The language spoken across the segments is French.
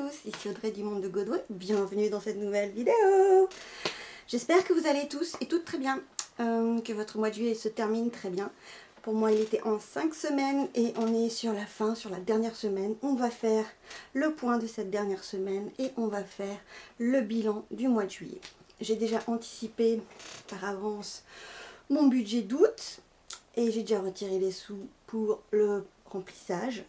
tous, ici Audrey du Monde de Godwin, bienvenue dans cette nouvelle vidéo. J'espère que vous allez tous et toutes très bien, que votre mois de juillet se termine très bien. Pour moi il était en 5 semaines et on est sur la fin, sur la dernière semaine. On va faire le point de cette dernière semaine et on va faire le bilan du mois de juillet. J'ai déjà anticipé par avance mon budget d'août et j'ai déjà retiré les sous pour le remplissage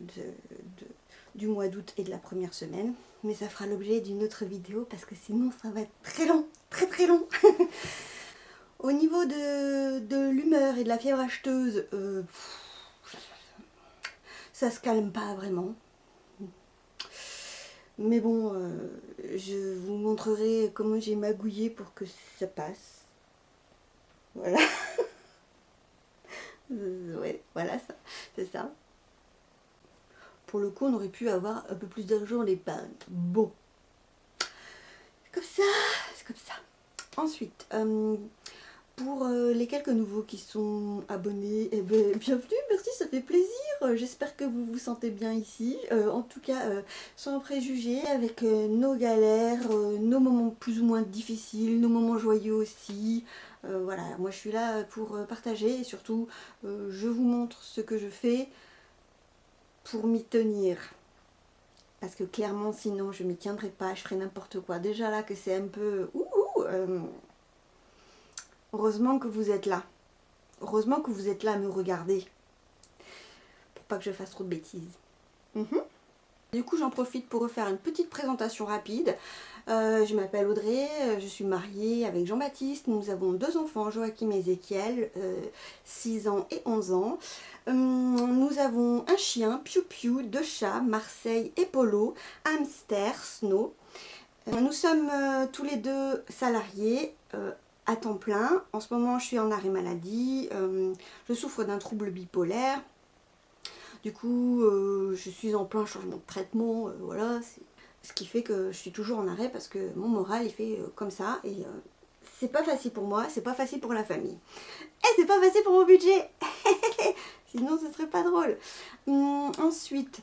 du mois d'août et de la première semaine, mais ça fera l'objet d'une autre vidéo parce que sinon ça va être très long, très long. Au niveau de l'humeur et de la fièvre acheteuse, ça se calme pas vraiment, mais bon, je vous montrerai comment j'ai magouillé pour que ça passe. Voilà. Ouais, voilà, ça, c'est ça. Pour le coup, on aurait pu avoir un peu plus d'argent en épargne. Bon. C'est comme ça, c'est comme ça. Ensuite, pour les quelques nouveaux qui sont abonnés, eh ben, bienvenue, merci, ça fait plaisir. J'espère que vous vous sentez bien ici. En tout cas, sans préjugés, avec nos galères, nos moments plus ou moins difficiles, nos moments joyeux aussi. Voilà, moi je suis là pour partager et surtout, je vous montre ce que je fais pour m'y tenir, parce que clairement sinon je m'y tiendrai pas, je ferai n'importe quoi. Déjà là que c'est un peu heureusement que vous êtes là, heureusement que vous êtes là à me regarder pour pas que je fasse trop de bêtises. Du coup j'en profite pour refaire une petite présentation rapide. Je m'appelle Audrey, je suis mariée avec Jean-Baptiste, nous avons 2 enfants, Joachim et Ézéchiel, 6 ans et 11 ans. Nous avons un chien, Piu Piu, 2 chats, Marseille et Polo, hamster, Snow. Nous sommes tous les 2 salariés à temps plein. En ce moment je suis en arrêt maladie, je souffre d'un trouble bipolaire. Du coup, je suis en plein changement de traitement, voilà, ce qui fait que je suis toujours en arrêt parce que mon moral il fait comme ça et c'est pas facile pour moi, c'est pas facile pour la famille. Et c'est pas facile pour mon budget. Sinon ce serait pas drôle. Ensuite,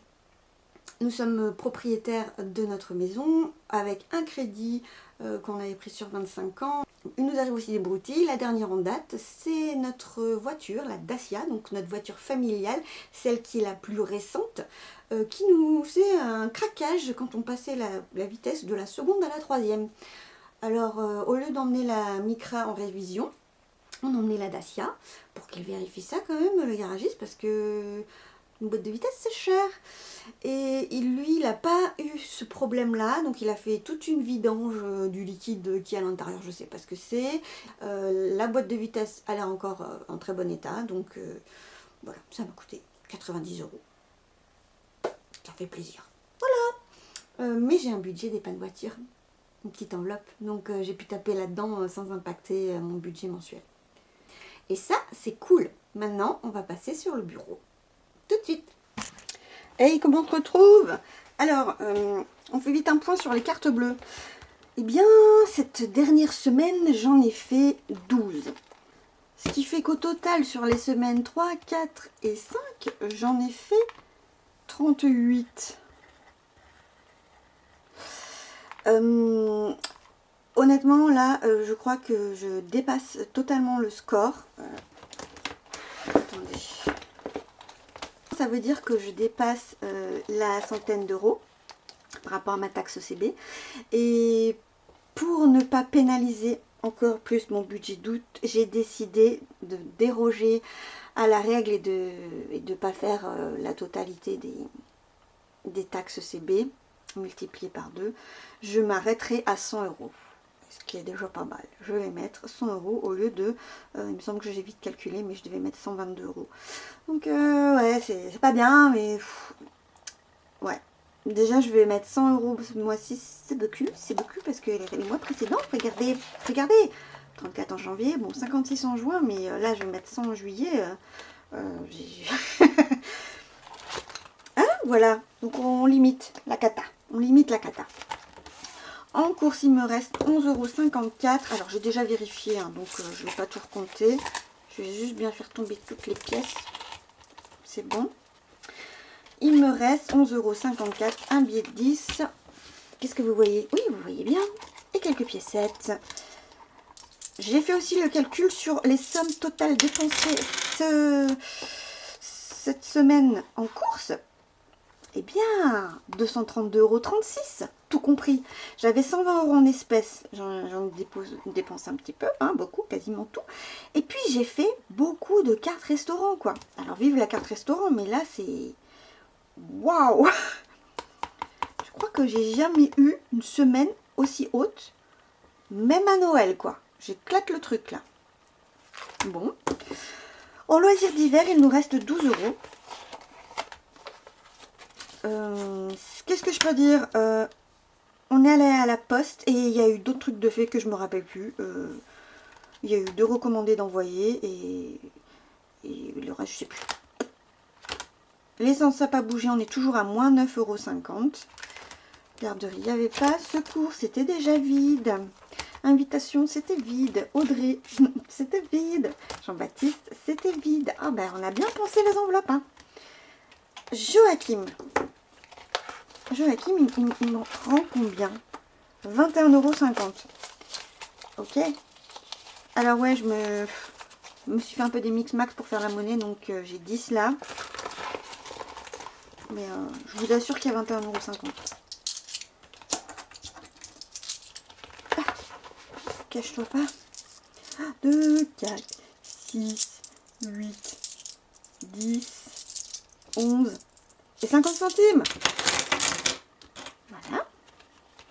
nous sommes propriétaires de notre maison avec un crédit qu'on avait pris sur 25 ans. Il nous arrive aussi des broutilles. La dernière en date, c'est notre voiture, la Dacia, donc notre voiture familiale, celle qui est la plus récente, qui nous fait un craquage quand on passait la vitesse de la seconde à la 3e. Alors, au lieu d'emmener la Micra en révision, on emmenait la Dacia pour qu'il vérifie ça quand même, le garagiste, parce que une boîte de vitesse c'est cher. Et lui, il n'a pas eu ce problème-là, donc il a fait toute une vidange du liquide qui est à l'intérieur, je sais pas ce que c'est. La boîte de vitesse, elle est encore en très bon état, donc voilà, ça m'a coûté 90 €. Ça fait plaisir. Voilà. Mais j'ai un budget des pannes voiture, une petite enveloppe, donc j'ai pu taper là-dedans sans impacter mon budget mensuel. Et ça, c'est cool. Maintenant, on va passer sur le bureau. Tout de suite. Hey, comment on se retrouve? Alors, on fait vite un point sur les cartes bleues. Eh bien, cette dernière semaine, j'en ai fait 12. Ce qui fait qu'au total, sur les semaines 3, 4 et 5, j'en ai fait 38. Honnêtement, là, je crois que je dépasse totalement le score. Attendez. Ça veut dire que je dépasse la centaine d'euros par rapport à ma taxe CB. Et pour ne pas pénaliser encore plus mon budget d'août, j'ai décidé de déroger à la règle et de ne pas faire la totalité des taxes CB multipliées par 2. Je m'arrêterai à 100 €. Ce qui est déjà pas mal. Je vais mettre 100 € au lieu de, il me semble que j'ai vite calculé, mais je devais mettre 122 €. Donc ouais, c'est pas bien, mais ouais. Déjà, je vais mettre 100 € ce mois-ci, c'est beaucoup parce que les mois précédents, regardez, 34 en janvier, bon 56 en juin, mais là je vais mettre 100 en juillet. Hein, voilà, donc on limite la cata, En course, il me reste 11,54 €. Alors, j'ai déjà vérifié, hein, donc je ne vais pas tout recompter. Je vais juste bien faire tomber toutes les pièces. C'est bon. Il me reste 11,54 €, un billet de 10. Qu'est-ce que vous voyez? Oui, vous voyez bien. Et quelques piécettes. J'ai fait aussi le calcul sur les sommes totales dépensées cette semaine en course. Eh bien, 232,36 €, tout compris. J'avais 120 € en espèces. J'en dépense un petit peu, hein, beaucoup, quasiment tout. Et puis, j'ai fait beaucoup de cartes restaurants, quoi. Alors, vive la carte restaurant, mais là, c'est... Waouh! Je crois que j'ai jamais eu une semaine aussi haute, même à Noël, quoi. J'éclate le truc, là. Bon. En loisirs d'hiver, il nous reste 12 €. Qu'est-ce que je peux dire? On est allé à la poste et il y a eu d'autres trucs de fait que je me rappelle plus. Il y a eu 2 recommandés d'envoyer et le reste je sais plus. L'essence n'a pas bougé, on est toujours à moins 9,50 €. Garderie, il n'y avait pas. Secours, c'était déjà vide. Invitation, c'était vide. Audrey, c'était vide. Jean-Baptiste, c'était vide. Ah ben on a bien pensé les enveloppes, hein. Joachim, il m'en rend combien? 21,50 €. Ok. Alors ouais, je me suis fait un peu des mix-max pour faire la monnaie, donc j'ai 10 là. Mais je vous assure qu'il y a 21,50 €. Ah, cache-toi pas. 2, 4, 6, 8, 10, 11 et 50 centimes. Voilà.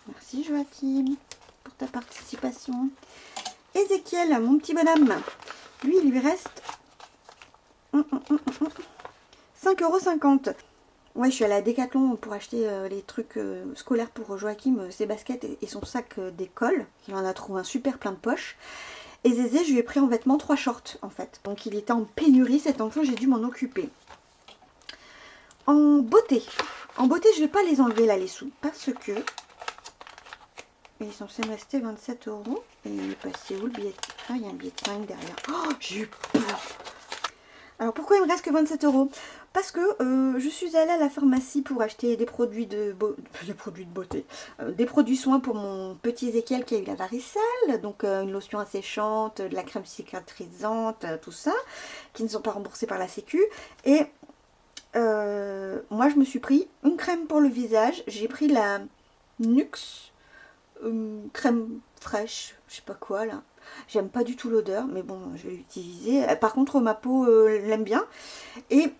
Merci Joachim pour ta participation. Ézéchiel, mon petit bonhomme, lui, il lui reste 5,50 €. Ouais, je suis allée à Decathlon pour acheter les trucs scolaires pour Joachim, ses baskets et son sac d'école. Il en a trouvé un super plein de poches. Et Zézé, je lui ai pris en vêtements 3 shorts en fait. Donc il était en pénurie cet enfant, j'ai dû m'en occuper. En beauté, je ne vais pas les enlever là les sous parce que il est censé me rester 27 €. Et il est passé où le billet? Ah, il y a un billet de 5 derrière. Oh, j'ai eu peur. Alors pourquoi il me reste que 27 €? Parce que je suis allée à la pharmacie pour acheter des produits de beauté, des produits soins pour mon petit Ézéchiel qui a eu la varicelle, donc une lotion asséchante, de la crème cicatrisante, tout ça, qui ne sont pas remboursés par la Sécu. Et moi je me suis pris une crème pour le visage, j'ai pris la Nuxe crème fraîche, je sais pas quoi là. J'aime pas du tout l'odeur, mais bon, je vais l'utiliser. Par contre, ma peau l'aime bien. Et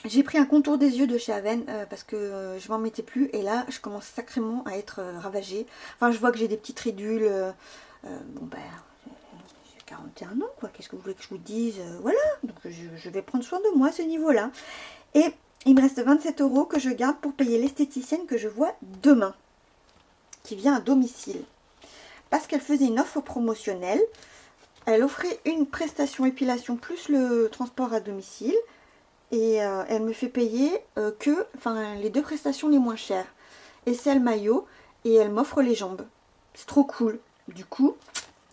j'ai pris un contour des yeux de chez Aven parce que je m'en mettais plus. Et là, je commence sacrément à être ravagée. Enfin, je vois que j'ai des petites ridules. Bon, ben, j'ai 41 ans, quoi. Qu'est-ce que vous voulez que je vous dise? Voilà, donc je vais prendre soin de moi à ce niveau-là. Et il me reste 27 € que je garde pour payer l'esthéticienne que je vois demain, qui vient à domicile. Parce qu'elle faisait une offre promotionnelle. Elle offrait une prestation épilation plus le transport à domicile. Et elle me fait payer les 2 prestations les moins chères. Aisselle maillot et elle m'offre les jambes. C'est trop cool. Du coup,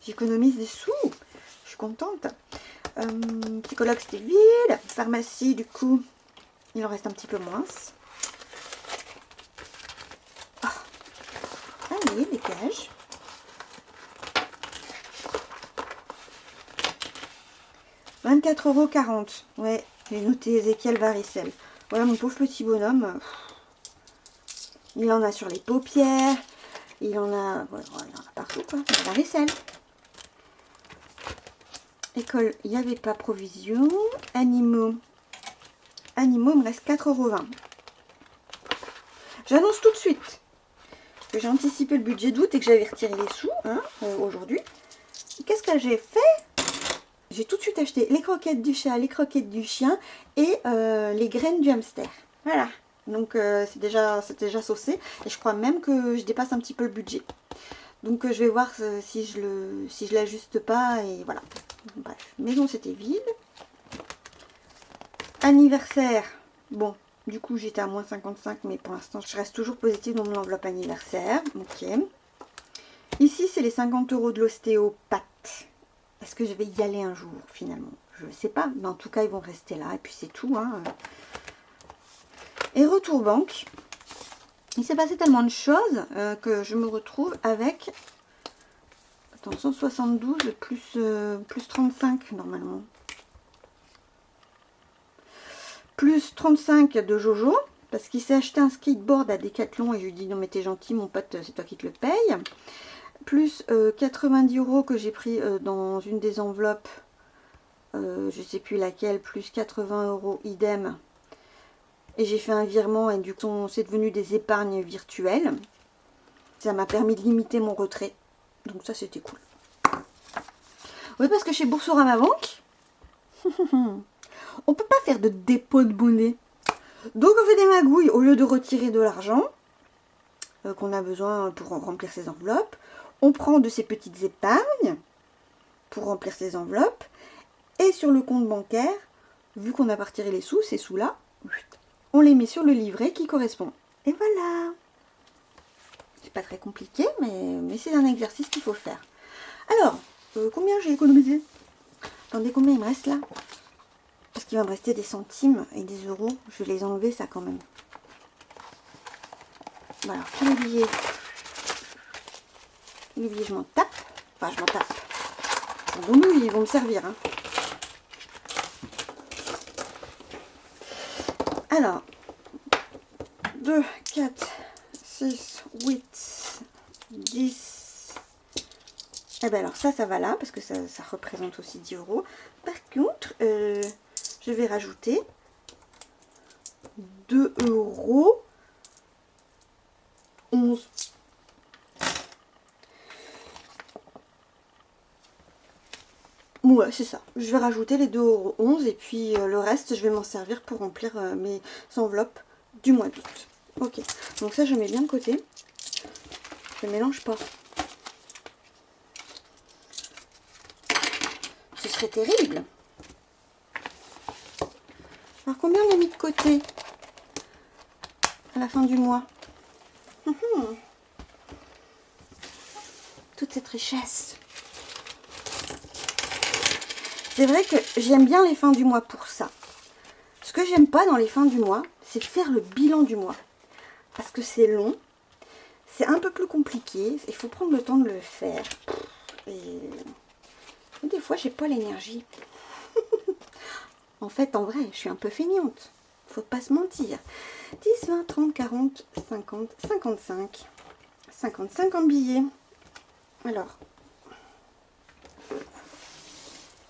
j'économise des sous. Je suis contente. Psychologue, c'était vide. Pharmacie, du coup, il en reste un petit peu moins. Oh. Allez, dégage. 24,40 €. Ouais, j'ai noté Ézéchiel varicelle. Voilà mon pauvre petit bonhomme. Il en a sur les paupières. Il en a, voilà, il en a partout quoi. La varicelle. École, il n'y avait pas provision. Animaux. Animaux, il me reste 4,20 €. J'annonce tout de suite que j'ai anticipé le budget d'août et que j'avais retiré les sous aujourd'hui. Qu'est-ce que j'ai fait? J'ai tout de suite acheté les croquettes du chat, les croquettes du chien et les graines du hamster. Voilà. Donc c'est déjà saucé. Et je crois même que je dépasse un petit peu le budget. Donc je vais voir si je l'ajuste pas. Et voilà. Bref. Maison, c'était vide. Anniversaire. Bon, du coup j'étais à moins 55. Mais pour l'instant je reste toujours positive dans mon enveloppe anniversaire. Ok. Ici c'est les 50 € de l'ostéopathe. Est-ce que je vais y aller un jour finalement? Je ne sais pas, mais en tout cas ils vont rester là et puis c'est tout. Hein. Et retour banque, Il s'est passé tellement de choses que je me retrouve avec... Attends, 172 plus 35 normalement. Plus 35 de Jojo, parce qu'il s'est acheté un skateboard à Decathlon et je lui dis non mais t'es gentil mon pote, c'est toi qui te le paye. Plus 90 € que j'ai pris dans une des enveloppes, je sais plus laquelle, plus 80 € idem. Et j'ai fait un virement et du coup c'est devenu des épargnes virtuelles. Ça m'a permis de limiter mon retrait. Donc ça c'était cool. Oui, parce que chez Boursorama Banque, on peut pas faire de dépôt de monnaie. Donc on fait des magouilles. Au lieu de retirer de l'argent qu'on a besoin pour remplir ses enveloppes, on prend de ces petites épargnes pour remplir ses enveloppes. Et sur le compte bancaire, vu qu'on n'a pas retiré les sous, ces sous-là, on les met sur le livret qui correspond. Et voilà. C'est pas très compliqué, mais c'est un exercice qu'il faut faire. Alors, combien j'ai économisé? Attendez, combien il me reste là? Parce qu'il va me rester des centimes et des euros. Je vais les enlever, ça, quand même. Voilà, tous les billets. Les billets, je m'en tape. Enfin, je m'en tape. Bon, nous, ils vont me servir, hein. Alors, 2, 4, 6, 8, 10. Eh bien alors ça va là, parce que ça représente aussi 10 €. Par contre, je vais rajouter 2,11 €. Ouais, c'est ça. Je vais rajouter les 2,11 € et puis le reste, je vais m'en servir pour remplir mes enveloppes du mois d'août. Ok, donc ça, je mets bien de côté. Je ne mélange pas. Ce serait terrible. Alors, combien on a mis de côté à la fin du mois? Toute cette richesse. C'est vrai que j'aime bien les fins du mois pour ça. Ce que j'aime pas dans les fins du mois, c'est faire le bilan du mois. Parce que c'est long, c'est un peu plus compliqué, il faut prendre le temps de le faire. Et des fois, j'ai pas l'énergie. En fait, en vrai, je suis un peu feignante. Faut pas se mentir. 10, 20, 30, 40, 50, 55. 50 billets. Alors,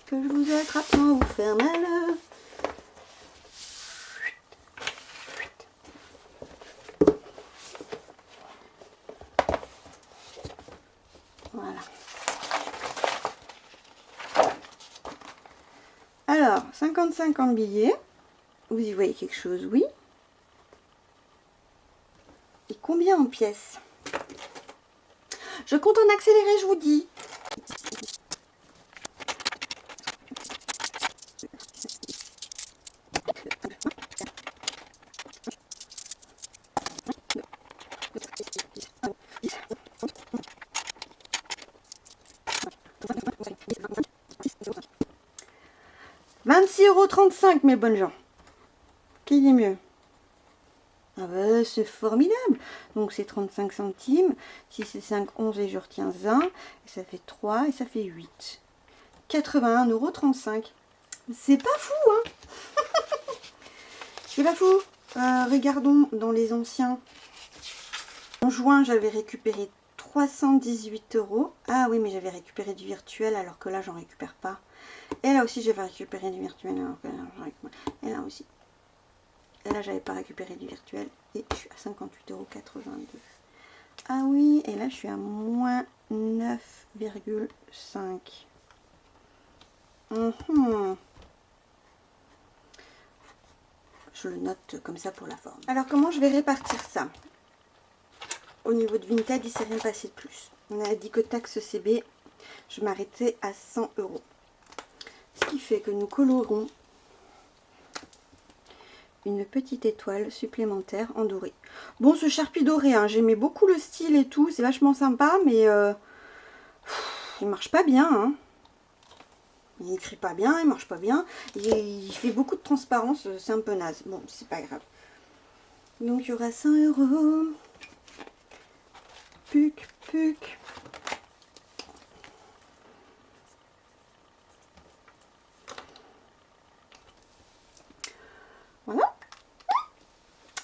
que je vous attrape sans vous faire mal. Voilà. Alors, 50 billets. Vous y voyez quelque chose, oui. Et combien en pièces? Je compte en accélérer, je vous dis. €26,35 €, mes bonnes gens. Qui dit mieux? Ah bah c'est formidable. Donc c'est 35 centimes. Si c'est 5, 11 et je retiens 1. Et ça fait 3 et ça fait 8. 81,35 €. C'est pas fou, hein. C'est pas fou. Regardons dans les anciens. En juin, j'avais récupéré 318 €. Ah oui, mais j'avais récupéré du virtuel alors que là, j'en récupère pas. Et là aussi, j'avais récupéré du virtuel alors que là, j'en récupère. Et là aussi. Et là, j'avais pas récupéré du virtuel. Et je suis à 58,82 €. Ah oui, et là, je suis à moins 9,5. Je le note comme ça pour la forme. Alors, comment je vais répartir ça? Au niveau de Vinted, il ne s'est rien passé de plus. On a dit que taxe CB, je m'arrêtais à 100 €. Ce qui fait que nous colorons une petite étoile supplémentaire en doré. Bon, ce Sharpie doré, hein, j'aimais beaucoup le style et tout, c'est vachement sympa, mais il marche pas bien. Hein. Il écrit pas bien, il marche pas bien. Il fait beaucoup de transparence, c'est un peu naze. Bon, c'est pas grave. Donc il y aura 100 €. Puc, puc. Voilà.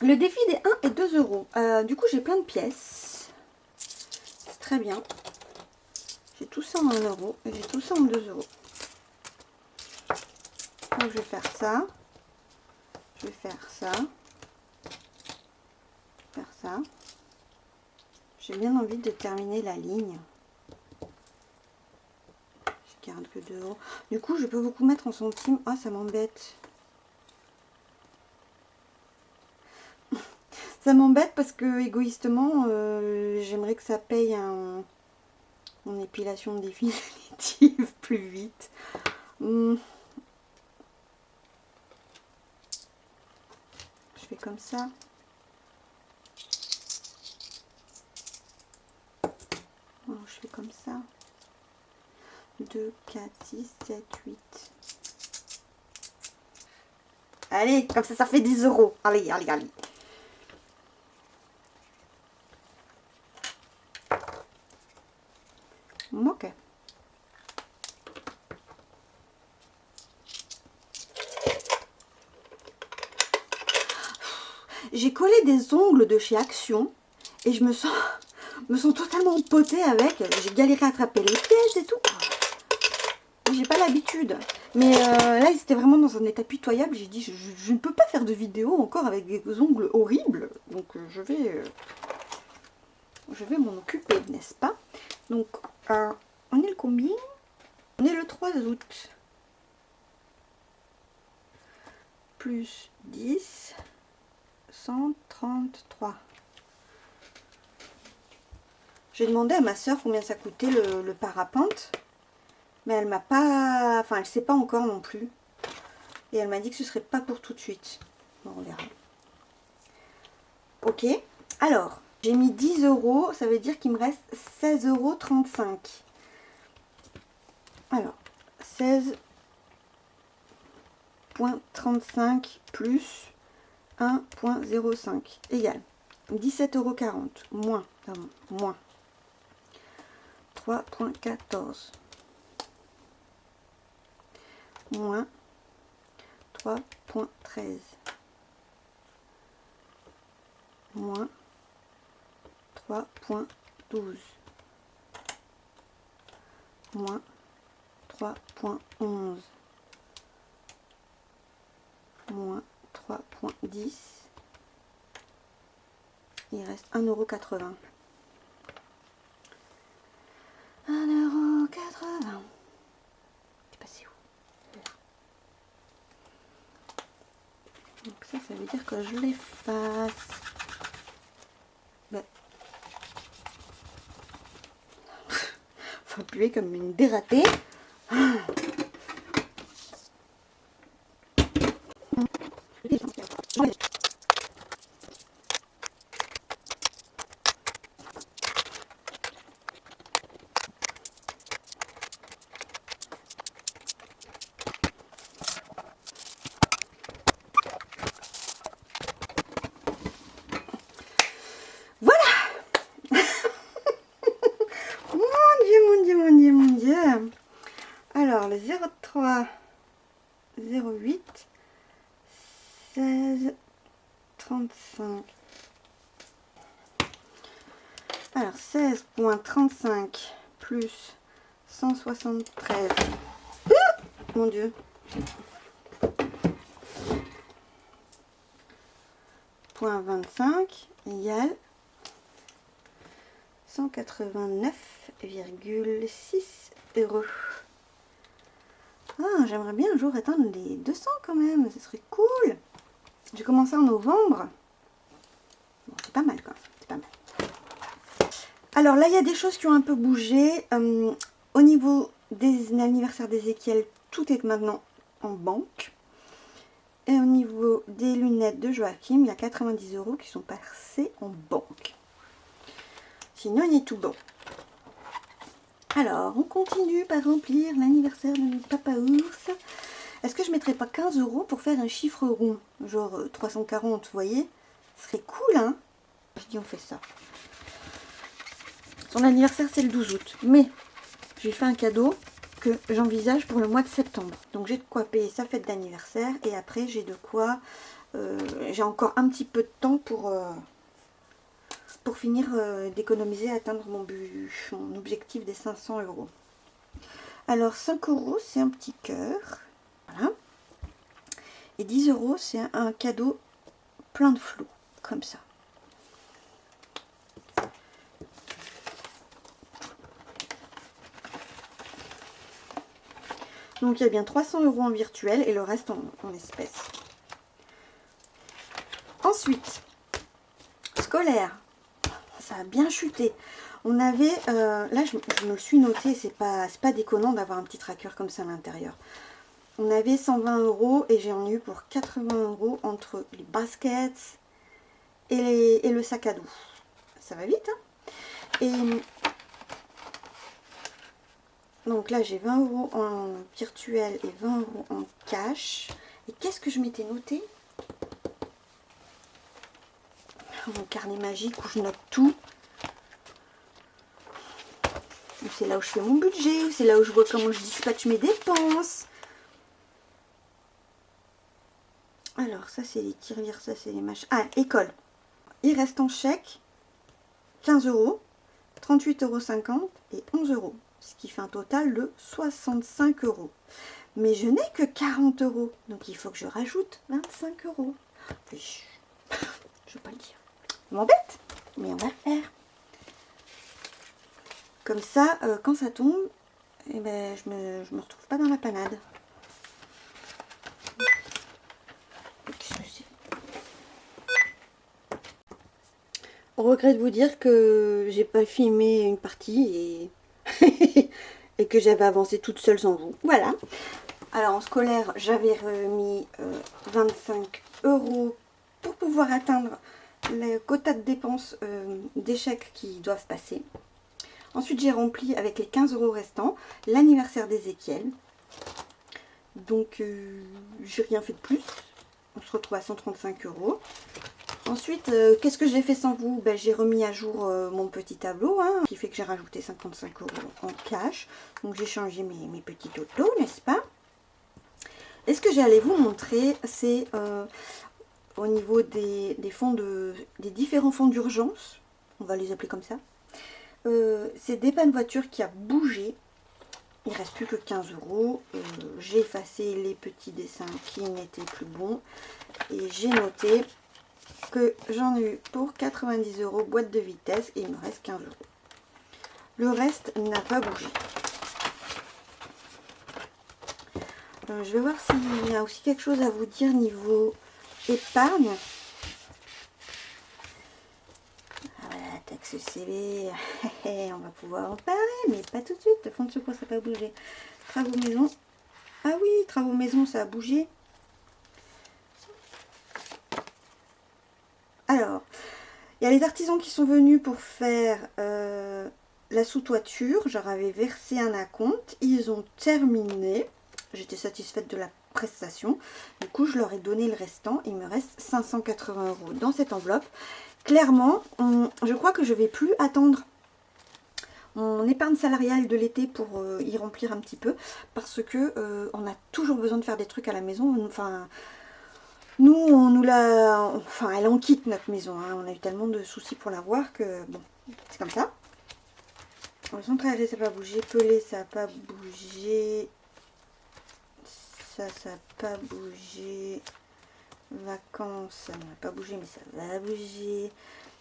Le défi des 1 et 2 euros. Du coup, j'ai plein de pièces. C'est très bien. J'ai tout ça en 1 euro et j'ai tout ça en 2 euros. Donc, je vais faire ça. Je vais faire ça. Faire ça. J'ai bien envie de terminer la ligne. Je garde que 2 euros. Du coup, je peux beaucoup mettre en centimes. Ah, ça m'embête. Ça m'embête parce que égoïstement, j'aimerais que ça paye mon épilation définitive plus vite. Je fais comme ça. Alors, je fais comme ça. 2, 4, 6, 7, 8. Allez, comme ça fait 10 euros. Allez, allez, allez. Ok. J'ai collé des ongles de chez Action et je me sens totalement potée avec. J'ai galéré à attraper les pièces et tout. J'ai pas l'habitude. Mais là, ils étaient vraiment dans un état pitoyable. J'ai dit, je ne peux pas faire de vidéo encore avec des ongles horribles. Donc, je vais m'en occuper, n'est-ce pas? Donc, on est le combien? On est le 3 août. Plus 10, 133. J'ai demandé à ma soeur combien ça coûtait le parapente. Mais elle m'a pas... Enfin, elle sait pas encore non plus. Et elle m'a dit que ce serait pas pour tout de suite. Bon, on verra. Ok. Alors, j'ai mis 10 euros. Ça veut dire qu'il me reste 16,35 €. Alors, 16,35 plus 1,05 égale 17,40 €. Moins, pardon, moins 3,14. Moins 3,13. Moins 3,12. Moins 3,11. Moins 3,10. Il reste 1,80 €. 1,80 €. Je sais pas c'est où. Donc ça veut dire que je l'efface. Ben. Faut appuyer comme une dératée. Alors, le 03, 08, 16, 35. Alors, 16,35 plus 173. Mon Dieu. Point 25 égale 189,6 €. Ah, j'aimerais bien un jour atteindre les 200 quand même, ce serait cool. J'ai commencé en novembre. Bon, c'est pas mal quand même, c'est pas mal. Alors là, il y a des choses qui ont un peu bougé. Au niveau des anniversaires d'Ézéchiel, tout est maintenant en banque. Et au niveau des lunettes de Joachim, il y a 90 € qui sont passés en banque. Sinon, il est tout bon. Alors, on continue par remplir l'anniversaire de Papa Ours. Est-ce que je ne mettrais pas 15 € pour faire un chiffre rond? Genre 340, vous voyez? Ce serait cool, hein? Je dis on fait ça. Son anniversaire c'est le 12 août. Mais j'ai fait un cadeau que j'envisage pour le mois de septembre. Donc j'ai de quoi payer sa fête d'anniversaire. Et après j'ai de quoi... j'ai encore un petit peu de temps pour finir d'économiser, atteindre mon objectif des 500 €. Alors 5 € c'est un petit cœur. Voilà. Et 10 € c'est un cadeau plein de flou. Comme ça. Donc il y a bien 300 € en virtuel et le reste en espèces. Ensuite, scolaire. Ça a bien chuté. On avait, là je me le suis noté, c'est pas déconnant d'avoir un petit tracker comme ça à l'intérieur. On avait 120 € et j'en ai eu pour 80 € entre les baskets et le sac à dos. Ça va vite, hein? Et donc là j'ai 20 € en virtuel et 20 € en cash. Et qu'est-ce que je m'étais noté? Mon carnet magique où je note tout. C'est là où je fais mon budget, c'est là où je vois comment je dispatche mes dépenses. Alors ça c'est les tirelires, ça c'est les machins. Ah, école. Il reste en chèque 15 €, 38,50 € et 11 €. Ce qui fait un total de 65 €. Mais je n'ai que 40 €. Donc il faut que je rajoute 25 €. Je ne veux pas le dire. Ça m'embête, mais on va le faire. Comme ça, quand ça tombe, eh ben, je me retrouve pas dans la panade. Au regret de vous dire que j'ai pas filmé une partie et, et que j'avais avancé toute seule sans vous. Voilà. Alors en scolaire, j'avais remis 25 € pour pouvoir atteindre le quota de dépenses des chèques qui doivent passer. Ensuite, j'ai rempli avec les 15 € restants l'anniversaire d'Ézéchiel. Donc, j'ai rien fait de plus. On se retrouve à 135 €. Ensuite, qu'est-ce que j'ai fait sans vous? Ben, j'ai remis à jour mon petit tableau, hein, qui fait que j'ai rajouté 55 € en cash. Donc, j'ai changé mes petits autos, n'est-ce pas? Et ce que j'allais vous montrer, c'est au niveau des différents fonds d'urgence. On va les appeler comme ça. C'est dépanne voiture qui a bougé. Il ne reste plus que 15 €. J'ai effacé les petits dessins qui n'étaient plus bons. Et j'ai noté que j'en ai eu pour 90 € boîte de vitesse et il me reste 15 €. Le reste n'a pas bougé. Je vais voir s'il y a aussi quelque chose à vous dire niveau épargne. Taxe CV, on va pouvoir en parler, mais pas tout de suite. Le fonds de secours, ça n'a pas bougé. Travaux maison. Ah oui, travaux maison, ça a bougé. Alors, il y a les artisans qui sont venus pour faire la sous-toiture. J'en avais versé un acompte. Ils ont terminé. J'étais satisfaite de la prestation. Du coup, je leur ai donné le restant. Il me reste 580 € dans cette enveloppe. Clairement, je crois que je ne vais plus attendre mon épargne salariale de l'été pour y remplir un petit peu. Parce que on a toujours besoin de faire des trucs à la maison. Enfin, nous, on nous l'a... Enfin, elle en quitte notre maison. Hein. On a eu tellement de soucis pour l'avoir que... Bon, c'est comme ça. Le centre aéré, ça n'a pas bougé. Pelé, ça n'a pas bougé. Ça n'a pas bougé. Vacances, ça n'a pas bougé, mais ça va bouger.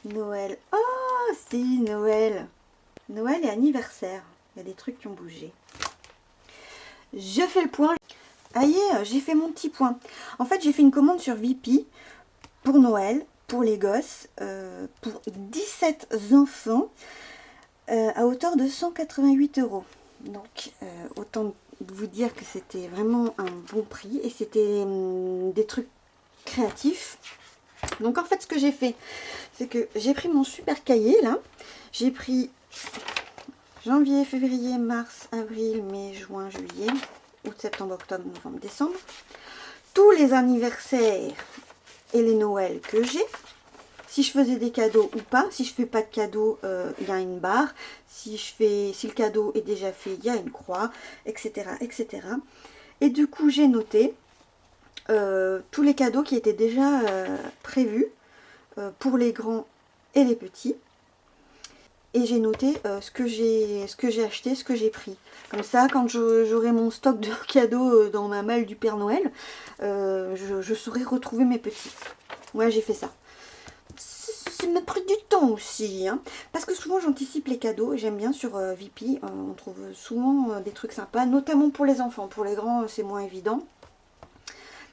Noël. Oh, si, Noël. Noël et anniversaire. Il y a des trucs qui ont bougé. Je fais le point. Aïe, j'ai fait mon petit point. En fait, j'ai fait une commande sur Vipi pour Noël, pour les gosses, pour 17 enfants, à hauteur de 188 €. Donc, autant vous dire que c'était vraiment un bon prix et c'était des trucs créatifs. Donc, en fait, ce que j'ai fait, c'est que j'ai pris mon super cahier là. J'ai pris janvier, février, mars, avril, mai, juin, juillet, août, septembre, octobre, novembre, décembre. Tous les anniversaires et les Noëls que j'ai. si je faisais des cadeaux ou pas. Si je fais pas de cadeaux, il y a une barre. Si le cadeau est déjà fait, il y a une croix, etc. etc. Et du coup, j'ai noté tous les cadeaux qui étaient déjà prévus pour les grands et les petits. Et j'ai noté ce que j'ai acheté, ce que j'ai pris. Comme ça, quand j'aurai mon stock de cadeaux dans ma malle du Père Noël, je saurai retrouver mes petits. Ouais, j'ai fait ça. Ça m'a pris du temps aussi, hein, parce que souvent j'anticipe les cadeaux. J'aime bien sur Vipi, on trouve souvent des trucs sympas, notamment pour les enfants. Pour les grands, c'est moins évident.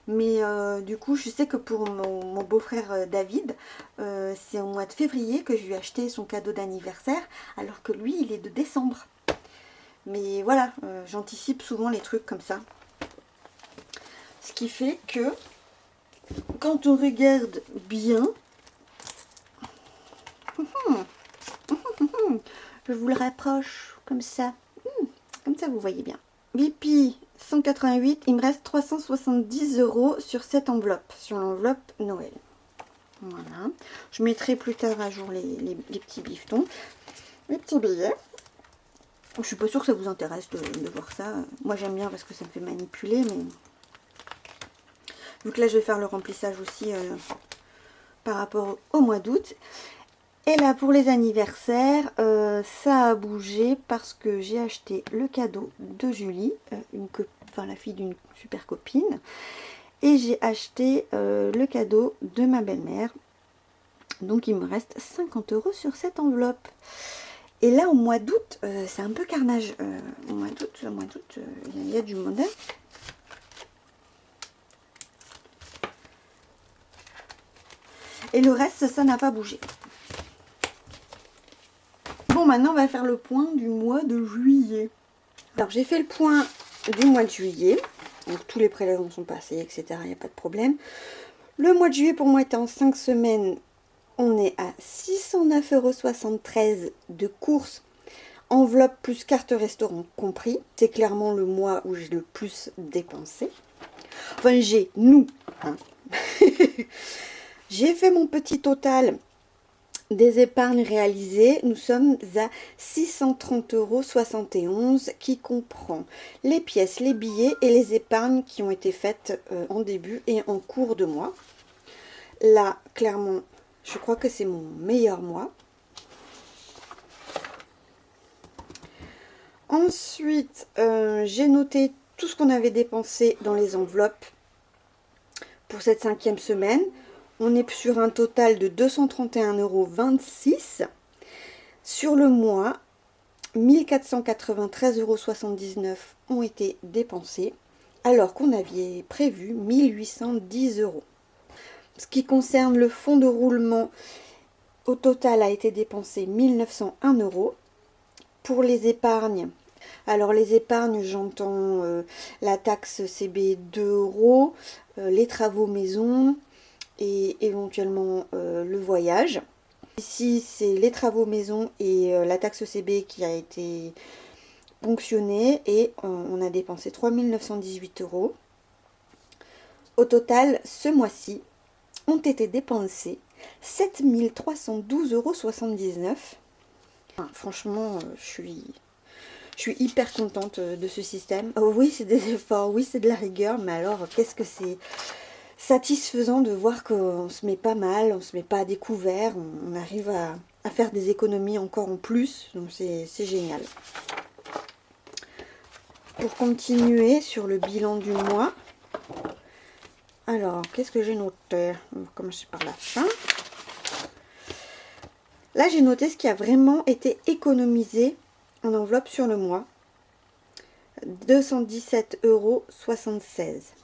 Mais du coup, je sais que pour mon beau-frère David, c'est au mois de février que je lui ai acheté son cadeau d'anniversaire, alors que lui, il est de décembre. Mais voilà, j'anticipe souvent les trucs comme ça. Ce qui fait que, quand on regarde bien, je vous le rapproche comme ça, vous voyez bien. Vipi 188, il me reste 370 € sur cette enveloppe, sur l'enveloppe Noël. Voilà. Je mettrai plus tard à jour les petits bifetons, les petits billets. Je suis pas sûre que ça vous intéresse de voir ça. Moi j'aime bien parce que ça me fait manipuler, mais vu que là je vais faire le remplissage aussi par rapport au mois d'août. Et là pour les anniversaires, ça a bougé parce que j'ai acheté le cadeau de Julie, la fille d'une super copine. Et j'ai acheté le cadeau de ma belle-mère. Donc il me reste 50 € sur cette enveloppe. Et là au mois d'août, c'est un peu carnage. Au mois d'août, il y a du monde. Et le reste, ça n'a pas bougé. Bon, maintenant on va faire le point du mois de juillet. Alors j'ai fait le point du mois de juillet. Donc tous les prélèvements sont passés, etc. Il n'y a pas de problème. Le mois de juillet pour moi était en 5 semaines. On est à 609,73 € de courses. Enveloppe plus carte restaurant compris. C'est clairement le mois où j'ai le plus dépensé. Enfin nous. Hein. J'ai fait mon petit total des épargnes réalisées. Nous sommes à 630,71 € qui comprend les pièces, les billets et les épargnes qui ont été faites en début et en cours de mois. Là, clairement, je crois que c'est mon meilleur mois. Ensuite, j'ai noté tout ce qu'on avait dépensé dans les enveloppes pour cette 5e semaine. On est sur un total de 231,26 € sur le mois. 1493,79 € ont été dépensés, alors qu'on avait prévu 1810 €. Ce qui concerne le fonds de roulement, au total a été dépensé 1901 €. Pour les épargnes, alors les épargnes, j'entends la taxe CB 2 €, les travaux maison, et éventuellement le voyage. Ici, c'est les travaux maison et la taxe CB qui a été ponctionnée et on a dépensé 3 918 €. Au total, ce mois-ci, ont été dépensés 7 312,79 €. Enfin, franchement, je suis hyper contente de ce système. Oh, oui, c'est des efforts, oui, c'est de la rigueur, mais alors, qu'est-ce que c'est satisfaisant de voir qu'on se met pas mal, on se met pas à découvert, on arrive à faire des économies encore en plus, donc c'est génial. Pour continuer sur le bilan du mois, alors qu'est-ce que j'ai noté? On va commencer par la fin. Là j'ai noté ce qui a vraiment été économisé en enveloppe sur le mois, 217,76 €.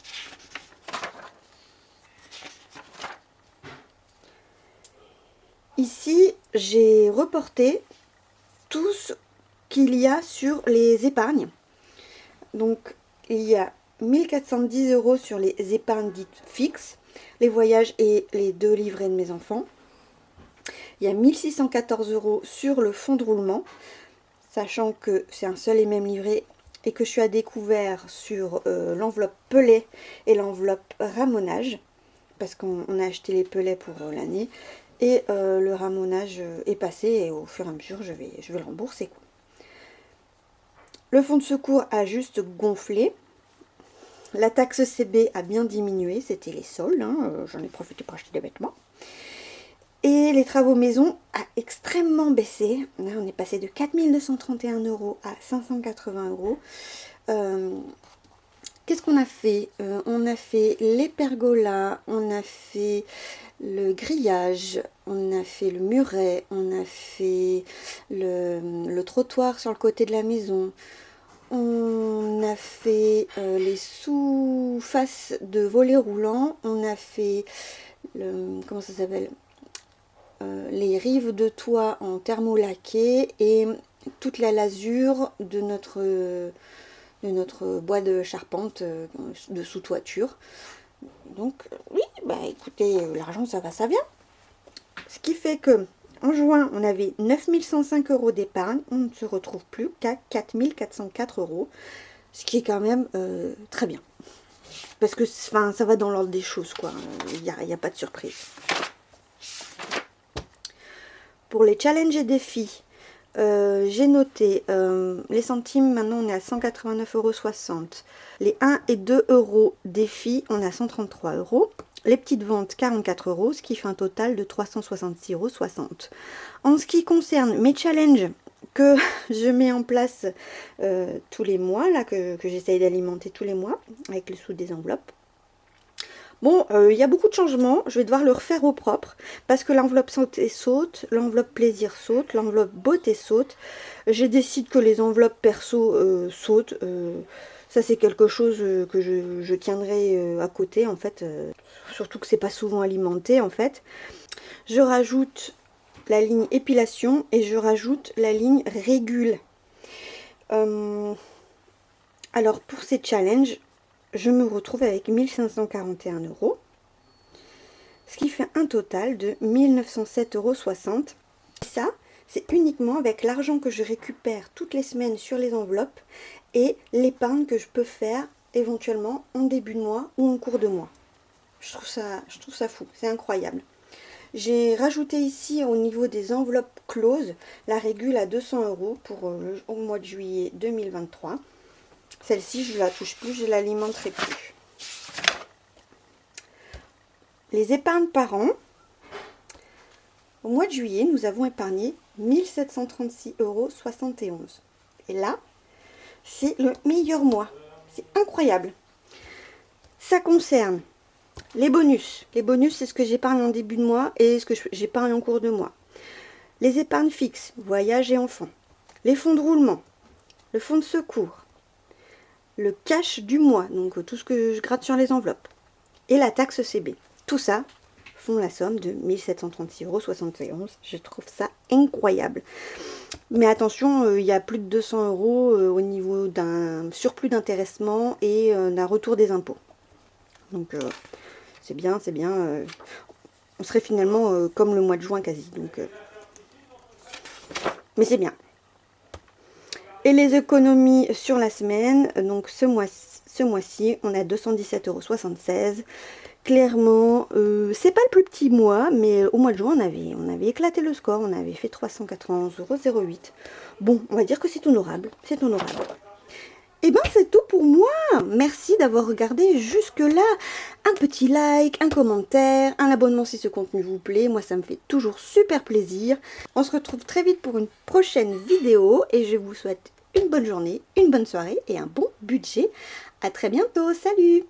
Ici, j'ai reporté tout ce qu'il y a sur les épargnes. Donc, il y a 1410 € sur les épargnes dites fixes, les voyages et les 2 livrets de mes enfants. Il y a 1614 € sur le fonds de roulement, sachant que c'est un seul et même livret et que je suis à découvert sur l'enveloppe Pellet et l'enveloppe Ramonage, parce qu'on a acheté les pellets pour l'année. Et le ramonage est passé et au fur et à mesure, je vais le rembourser, quoi. Le fonds de secours a juste gonflé. La taxe CB a bien diminué, c'était les soldes, hein, j'en ai profité pour acheter des vêtements. Et les travaux maison a extrêmement baissé. Là, on est passé de 4 231 € à 580 €. Qu'est-ce qu'on a fait? On a fait les pergolas, on a fait le grillage, on a fait le muret, on a fait le trottoir sur le côté de la maison. On a fait les sous-faces de volets roulants, on a fait comment ça s'appelle, les rives de toit en thermolaqué et toute la lasure de notre bois de charpente de sous-toiture. Donc oui, bah écoutez, l'argent ça va, ça vient. Ce qui fait que en juin, on avait 9 105 € d'épargne. On ne se retrouve plus qu'à 4 404 €. Ce qui est quand même très bien. Parce que ça va dans l'ordre des choses, quoi. Il n'y a pas de surprise. Pour les challenges et défis, j'ai noté les centimes. Maintenant, on est à 189,60 €. Les 1 et 2 € défis, on est à 133 €. Les petites ventes, 44 €, ce qui fait un total de 366,60 €. En ce qui concerne mes challenges que je mets en place tous les mois, là, que j'essaye d'alimenter tous les mois, avec le sous des enveloppes. Bon, il y a beaucoup de changements, je vais devoir le refaire au propre, parce que l'enveloppe santé saute, l'enveloppe plaisir saute, l'enveloppe beauté saute. Je décide que les enveloppes perso sautent. Ça c'est quelque chose que je tiendrai à côté, en fait. Surtout que c'est pas souvent alimenté, en fait. Je rajoute la ligne épilation et je rajoute la ligne régule. Alors pour ces challenges, je me retrouve avec 1541 €, ce qui fait un total de 1907,60 €. Ça, c'est uniquement avec l'argent que je récupère toutes les semaines sur les enveloppes et l'épargne que je peux faire éventuellement en début de mois ou en cours de mois. Je trouve ça fou, c'est incroyable. J'ai rajouté ici au niveau des enveloppes closes la régule à 200 € pour au mois de juillet 2023. Celle-ci, je ne la touche plus, je ne l'alimenterai plus. Les épargnes par an. Au mois de juillet, nous avons épargné 1736,71 €. Et là, c'est le meilleur mois. C'est incroyable. Ça concerne les bonus. Les bonus, c'est ce que j'épargne en début de mois et ce que j'épargne en cours de mois. Les épargnes fixes, voyage et enfants. Les fonds de roulement. Le fonds de secours. Le cash du mois, donc tout ce que je gratte sur les enveloppes. Et la taxe CB. Tout ça font la somme de 1736,71 €. Je trouve ça incroyable. Mais attention, il y a plus de 200 € au niveau d'un surplus d'intéressement et d'un retour des impôts. Donc c'est bien, c'est bien. On serait finalement comme le mois de juin quasi. Donc, mais c'est bien. Et les économies sur la semaine, donc ce mois-ci, on a 217,76 €. Clairement, c'est pas le plus petit mois, mais au mois de juin, on avait éclaté le score, on avait fait 391,08 €. Bon, on va dire que c'est honorable, c'est honorable. Et ben c'est tout pour moi. Merci d'avoir regardé jusque-là. Un petit like, un commentaire, un abonnement si ce contenu vous plaît. Moi, ça me fait toujours super plaisir. On se retrouve très vite pour une prochaine vidéo et je vous souhaite une bonne journée, une bonne soirée et un bon budget. À très bientôt. Salut!